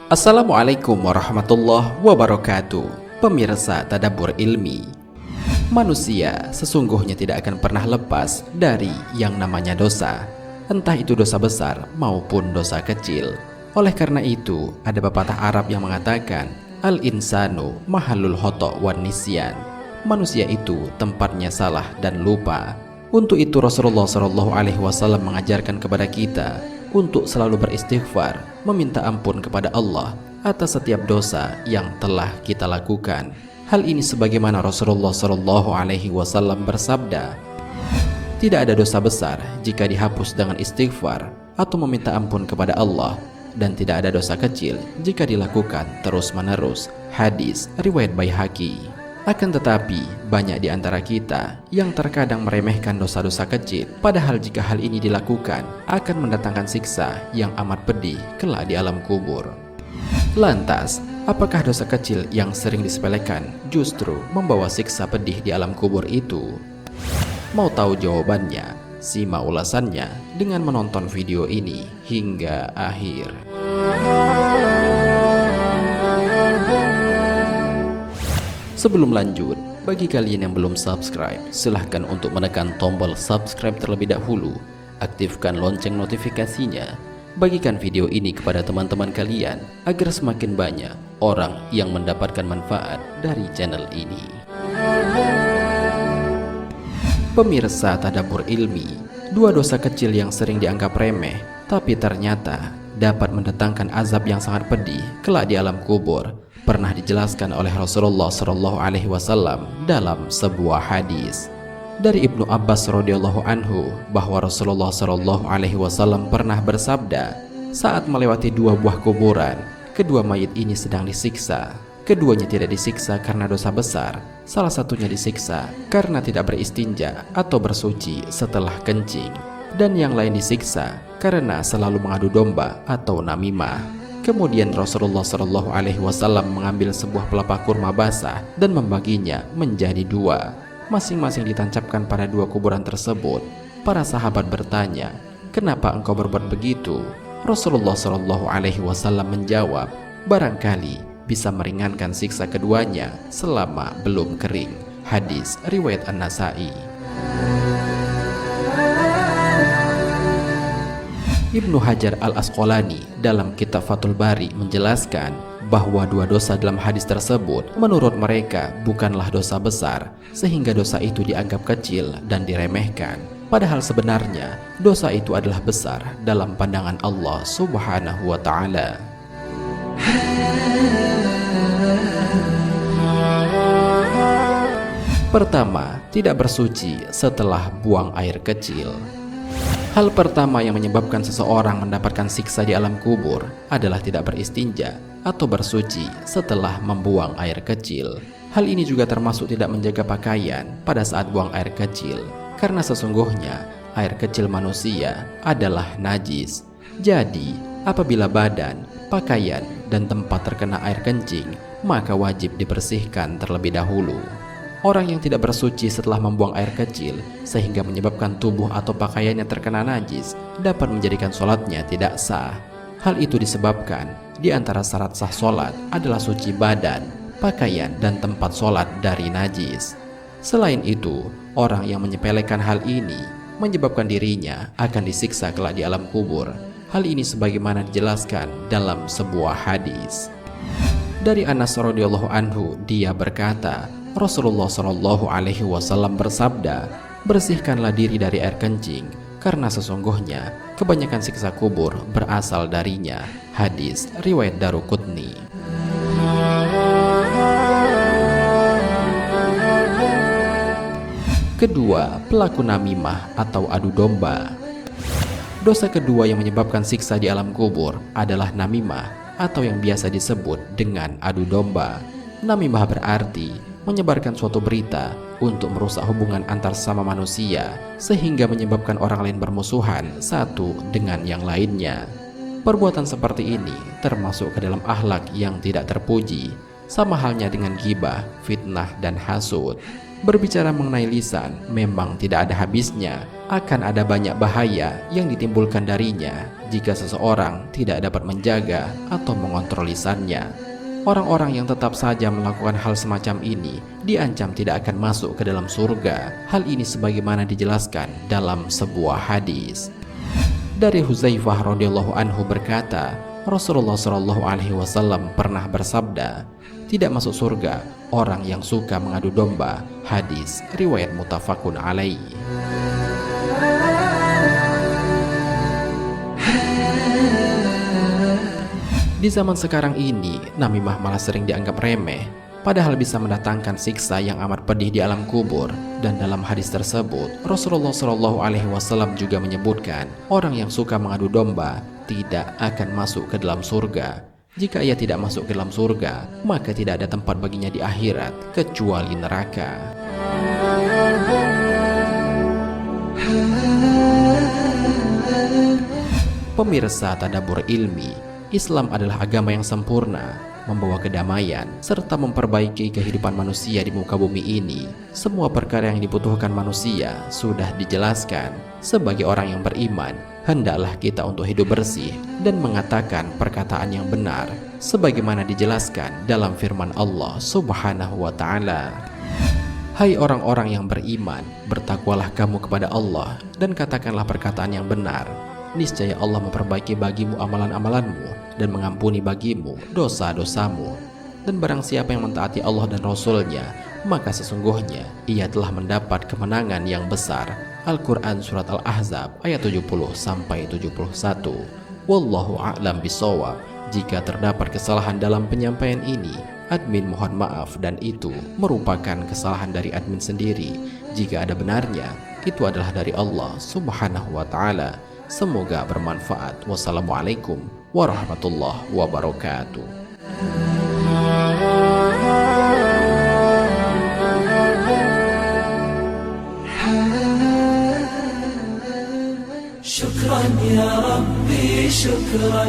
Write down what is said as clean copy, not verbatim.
Assalamualaikum warahmatullahi wabarakatuh. Pemirsa Tadabbur Ilmi, manusia sesungguhnya tidak akan pernah lepas dari yang namanya dosa, entah itu dosa besar maupun dosa kecil. Oleh karena itu, ada pepatah Arab yang mengatakan, Al-insanu mahalul khoto' wan nisyan. Manusia itu tempatnya salah dan lupa. Untuk itu Rasulullah SAW mengajarkan kepada kita untuk selalu beristighfar, meminta ampun kepada Allah atas setiap dosa yang telah kita lakukan. Hal ini sebagaimana Rasulullah SAW bersabda, tidak ada dosa besar jika dihapus dengan istighfar atau meminta ampun kepada Allah, dan tidak ada dosa kecil jika dilakukan terus-menerus. Hadis riwayat Baihaqi. Akan tetapi, banyak di antara kita yang terkadang meremehkan dosa-dosa kecil, padahal jika hal ini dilakukan akan mendatangkan siksa yang amat pedih kelak di alam kubur. Lantas, apakah dosa kecil yang sering disepelekan justru membawa siksa pedih di alam kubur itu? Mau tahu jawabannya? Simak ulasannya dengan menonton video ini hingga akhir. Sebelum lanjut, bagi kalian yang belum subscribe, silahkan untuk menekan tombol subscribe terlebih dahulu. Aktifkan lonceng notifikasinya. Bagikan video ini kepada teman-teman kalian agar semakin banyak orang yang mendapatkan manfaat dari channel ini. Pemirsa Tadabbur Ilmi, dua dosa kecil yang sering dianggap remeh, tapi ternyata dapat mendatangkan azab yang sangat pedih kelak di alam kubur, pernah dijelaskan oleh Rasulullah SAW dalam sebuah hadis dari Ibnu Abbas radhiyallahu anhu bahwa Rasulullah SAW pernah bersabda, saat melewati dua buah kuburan, kedua mayit ini sedang disiksa. Keduanya tidak disiksa karena dosa besar, salah satunya disiksa karena tidak beristinja atau bersuci setelah kencing, dan yang lain disiksa karena selalu mengadu domba atau namimah. Kemudian Rasulullah SAW mengambil sebuah pelepah kurma basah dan membaginya menjadi dua, masing-masing ditancapkan pada dua kuburan tersebut. Para sahabat bertanya, kenapa engkau berbuat begitu? Rasulullah SAW menjawab, barangkali bisa meringankan siksa keduanya selama belum kering. Hadis riwayat An-Nasa'i. Ibnu Hajar Al-Asqalani dalam kitab Fathul Bari menjelaskan bahwa dua dosa dalam hadis tersebut menurut mereka bukanlah dosa besar, sehingga dosa itu dianggap kecil dan diremehkan. Padahal sebenarnya dosa itu adalah besar dalam pandangan Allah Subhanahu wa Ta'ala. Pertama, tidak bersuci setelah buang air kecil. Hal pertama yang menyebabkan seseorang mendapatkan siksa di alam kubur adalah tidak beristinja atau bersuci setelah membuang air kecil. Hal ini juga termasuk tidak menjaga pakaian pada saat buang air kecil, karena sesungguhnya air kecil manusia adalah najis. Jadi, apabila badan, pakaian, dan tempat terkena air kencing, maka wajib dibersihkan terlebih dahulu. Orang yang tidak bersuci setelah membuang air kecil sehingga menyebabkan tubuh atau pakaiannya terkena najis dapat menjadikan sholatnya tidak sah. Hal itu disebabkan di antara syarat sah sholat adalah suci badan, pakaian, dan tempat sholat dari najis. Selain itu, orang yang menyepelekan hal ini menyebabkan dirinya akan disiksa kelak di alam kubur. Hal ini sebagaimana dijelaskan dalam sebuah hadis. Dari Anas radhiyallahu anhu, dia berkata, Rasulullah SAW bersabda, bersihkanlah diri dari air kencing, karena sesungguhnya kebanyakan siksa kubur berasal darinya. Hadis riwayat Daruqutni. Kedua, pelaku namimah atau adu domba. Dosa kedua yang menyebabkan siksa di alam kubur adalah namimah atau yang biasa disebut dengan adu domba. Namimah berarti menyebarkan suatu berita untuk merusak hubungan antar sesama manusia sehingga menyebabkan orang lain bermusuhan satu dengan yang lainnya. Perbuatan seperti ini termasuk ke dalam akhlak yang tidak terpuji, Sama halnya dengan ghibah, fitnah, dan hasud. Berbicara mengenai lisan memang tidak ada habisnya. Akan ada banyak bahaya yang ditimbulkan darinya jika seseorang tidak dapat menjaga atau mengontrol lisannya. Orang-orang yang tetap saja melakukan hal semacam ini diancam tidak akan masuk ke dalam surga. Hal ini sebagaimana dijelaskan dalam sebuah hadis. Dari Huzaifah radhiyallahu anhu berkata, Rasulullah shallallahu alaihi wasallam pernah bersabda, tidak masuk surga orang yang suka mengadu domba. Hadis riwayat muttafaqun alaih. Di zaman sekarang ini, namimah malah sering dianggap remeh, padahal bisa mendatangkan siksa yang amat pedih di alam kubur. Dan dalam hadis tersebut, Rasulullah Shallallahu Alaihi Wasallam juga menyebutkan, orang yang suka mengadu domba tidak akan masuk ke dalam surga. Jika ia tidak masuk ke dalam surga, maka tidak ada tempat baginya di akhirat kecuali neraka. Pemirsa Tadabbur Ilmi, Islam adalah agama yang sempurna, membawa kedamaian, serta memperbaiki kehidupan manusia di muka bumi ini. Semua perkara yang dibutuhkan manusia sudah dijelaskan. Sebagai orang yang beriman, hendaklah kita untuk hidup bersih dan mengatakan perkataan yang benar, sebagaimana dijelaskan dalam firman Allah Subhanahu wa Ta'ala. Hai orang-orang yang beriman, bertakwalah kamu kepada Allah dan katakanlah perkataan yang benar. Niscaya Allah memperbaiki bagimu amalan-amalanmu dan mengampuni bagimu dosa-dosamu. Dan barang siapa yang mentaati Allah dan Rasul-Nya, maka sesungguhnya ia telah mendapat kemenangan yang besar. Al-Quran Surat Al-Ahzab ayat 70-71. Wallahu a'lam bishawab. Jika terdapat kesalahan dalam penyampaian ini, admin mohon maaf, dan itu merupakan kesalahan dari admin sendiri. Jika ada benarnya, itu adalah dari Allah Subhanahu wa Ta'ala. Semoga bermanfaat. Wassalamualaikum warahmatullahi wabarakatuh. شكرا يا ربي شكرا